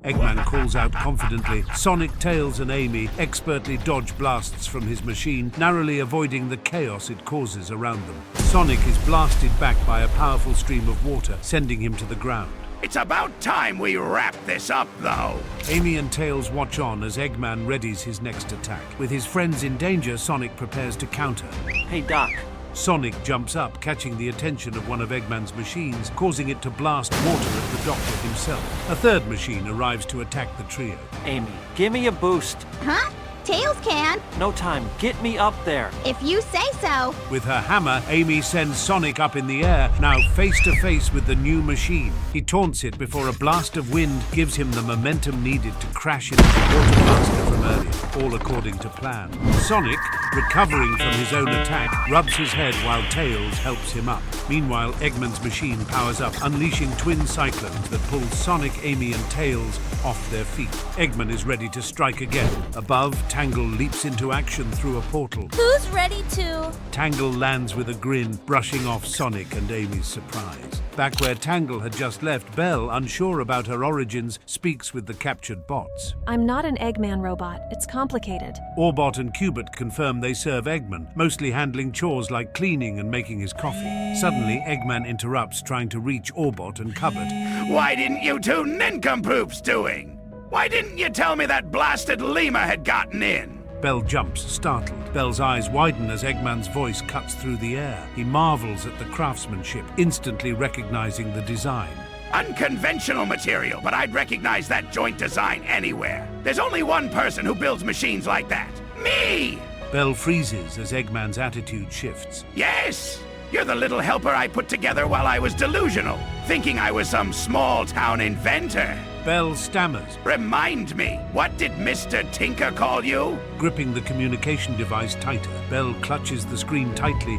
Eggman calls out confidently. Sonic, Tails, and Amy expertly dodge blasts from his machine, narrowly avoiding the chaos it causes around them. Sonic is blasted back by a powerful stream of water, sending him to the ground. It's about time we wrap this up, though. Amy and Tails watch on as Eggman readies his next attack. With his friends in danger, Sonic prepares to counter. Hey, Doc. Sonic jumps up, catching the attention of one of Eggman's machines, causing it to blast water at the Doctor himself. A third machine arrives to attack the trio. Amy, give me a boost. Huh? Tails can. No time. Get me up there. If you say so. With her hammer, Amy sends Sonic up in the air, now face to face with the new machine. He taunts it before a blast of wind gives him the momentum needed to crash into the water blaster from earlier, all according to plan. Sonic, recovering from his own attack, rubs his head while Tails helps him up. Meanwhile, Eggman's machine powers up, unleashing twin cyclones that pull Sonic, Amy, and Tails off their feet. Eggman is ready to strike again. Above, Tangle leaps into action through a portal. Who's ready to? Tangle lands with a grin, brushing off Sonic and Amy's surprise. Back where Tangle had just left, Belle, unsure about her origins, speaks with the captured bots. I'm not an Eggman robot. It's complicated. Orbot and Cubert confirm they serve Eggman, mostly handling chores like cleaning and making his coffee. Suddenly, Eggman interrupts, trying to reach Orbot and Cubert. Why didn't you two nincompoops doing? Why didn't you tell me that blasted lemur had gotten in? Belle jumps, startled. Belle's eyes widen as Eggman's voice cuts through the air. He marvels at the craftsmanship, instantly recognizing the design. Unconventional material, but I'd recognize that joint design anywhere. There's only one person who builds machines like that. Me! Belle freezes as Eggman's attitude shifts. Yes! You're the little helper I put together while I was delusional, thinking I was some small-town inventor. Belle stammers. Remind me, what did Mr. Tinker call you? Gripping the communication device tighter, Belle clutches the screen tightly.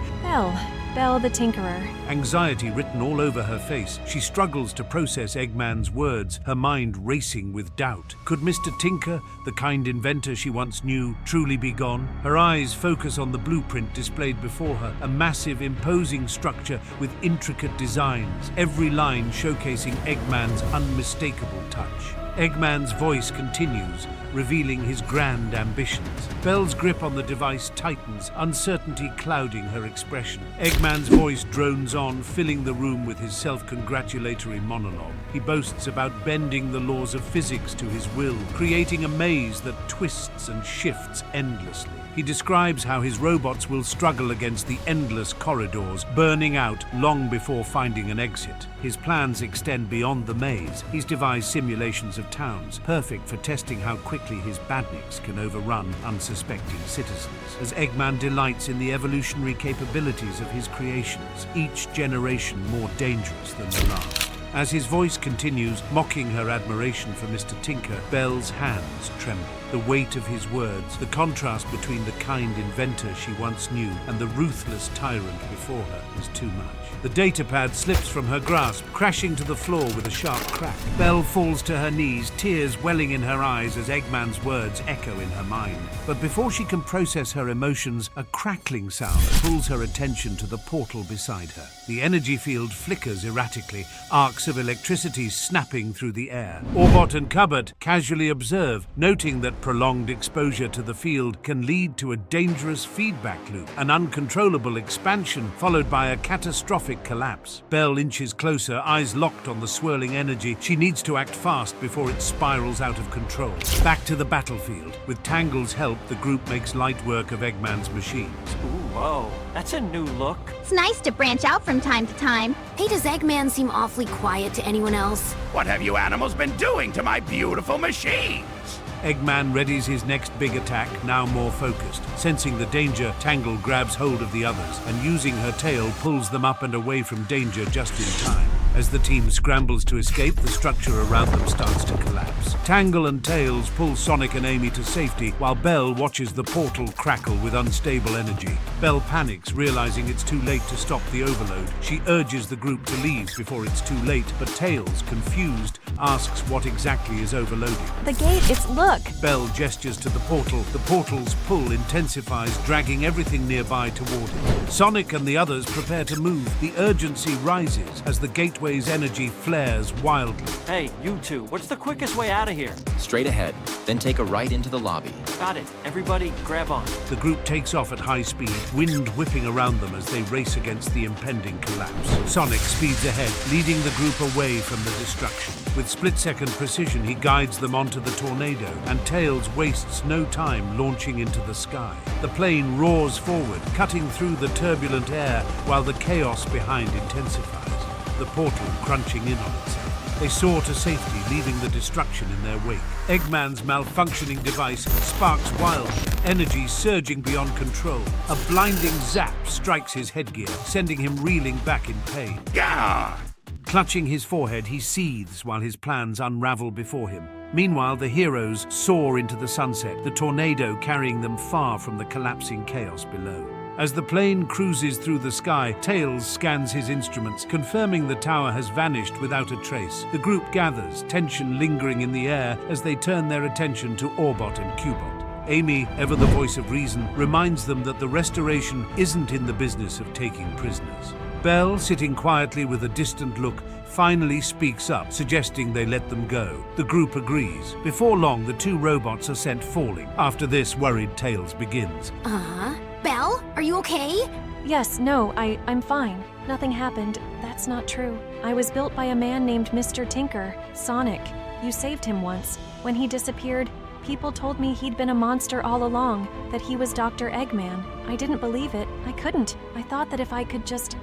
Belle the Tinkerer. Anxiety written all over her face. She struggles to process Eggman's words, her mind racing with doubt. Could Mr. Tinker, the kind inventor she once knew, truly be gone? Her eyes focus on the blueprint displayed before her, a massive, imposing structure with intricate designs, every line showcasing Eggman's unmistakable touch. Eggman's voice continues, revealing his grand ambitions. Belle's grip on the device tightens, uncertainty clouding her expression. Eggman's voice drones on, filling the room with his self-congratulatory monologue. He boasts about bending the laws of physics to his will, creating a maze that twists and shifts endlessly. He describes how his robots will struggle against the endless corridors, burning out long before finding an exit. His plans extend beyond the maze. He's devised simulations of towns, perfect for testing how quickly his badniks can overrun unsuspecting citizens. As Eggman delights in the evolutionary capabilities of his creations, each generation more dangerous than the last. As his voice continues, mocking her admiration for Mr. Tinker, Belle's hands tremble. The weight of his words, the contrast between the kind inventor she once knew and the ruthless tyrant before her, is too much. The datapad slips from her grasp, crashing to the floor with a sharp crack. Belle falls to her knees, tears welling in her eyes as Eggman's words echo in her mind. But before she can process her emotions, a crackling sound pulls her attention to the portal beside her. The energy field flickers erratically, arcs of electricity snapping through the air. Orbot and Cubert casually observe, noting that prolonged exposure to the field can lead to a dangerous feedback loop, an uncontrollable expansion followed by a catastrophic collapse. Belle inches closer, eyes locked on the swirling energy. She needs to act fast before it spirals out of control. Back to the battlefield. With Tangle's help, the group makes light work of Eggman's machines. Ooh, whoa. That's a new look. It's nice to branch out from time to time. Hey, does Eggman seem awfully quiet to anyone else? What have you animals been doing to my beautiful machines? Eggman readies his next big attack, now more focused. Sensing the danger, Tangle grabs hold of the others and using her tail pulls them up and away from danger just in time. As the team scrambles to escape, the structure around them starts to collapse. Tangle and Tails pull Sonic and Amy to safety, while Belle watches the portal crackle with unstable energy. Belle panics, realizing it's too late to stop the overload. She urges the group to leave before it's too late, but Tails, confused, asks what exactly is overloading. The gate, look. Belle gestures to the portal. The portal's pull intensifies, dragging everything nearby toward it. Sonic and the others prepare to move. The urgency rises as the gateway's energy flares wildly. Hey, you two, what's the quickest way out of of here. Straight ahead, then take a right into the lobby. Got it. Everybody grab on. The group takes off at high speed, wind whipping around them as they race against the impending collapse. Sonic speeds ahead, leading the group away from the destruction. With split-second precision, he guides them onto the tornado, and Tails wastes no time launching into the sky. The plane roars forward, cutting through the turbulent air while the chaos behind intensifies, the portal crunching in on itself. They soar to safety, leaving the destruction in their wake. Eggman's malfunctioning device sparks wildly, energy surging beyond control. A blinding zap strikes his headgear, sending him reeling back in pain. Gah! Clutching his forehead, he seethes while his plans unravel before him. Meanwhile, the heroes soar into the sunset, the tornado carrying them far from the collapsing chaos below. As the plane cruises through the sky, Tails scans his instruments, confirming the tower has vanished without a trace. The group gathers, tension lingering in the air as they turn their attention to Orbot and Cubot. Amy, ever the voice of reason, reminds them that the restoration isn't in the business of taking prisoners. Belle, sitting quietly with a distant look, finally speaks up, suggesting they let them go. The group agrees. Before long, the two robots are sent falling. After this, worried Tails begins. Belle, are you okay? Yes, no, I'm fine. Nothing happened. That's not true. I was built by a man named Mr. Tinker, Sonic. You saved him once. When he disappeared, people told me he'd been a monster all along, that he was Dr. Eggman. I didn't believe it. I couldn't. I thought that if I could just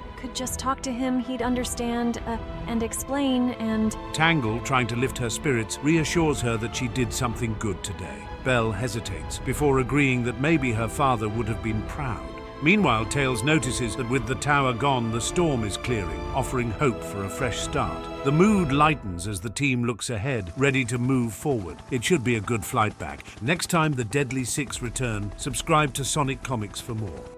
talk to him, he'd understand, and explain, and... Tangle, trying to lift her spirits, reassures her that she did something good today. Belle hesitates, before agreeing that maybe her father would have been proud. Meanwhile, Tails notices that with the tower gone, the storm is clearing, offering hope for a fresh start. The mood lightens as the team looks ahead, ready to move forward. It should be a good flight back. Next time the Deadly Six return, subscribe to Sonic Comics for more.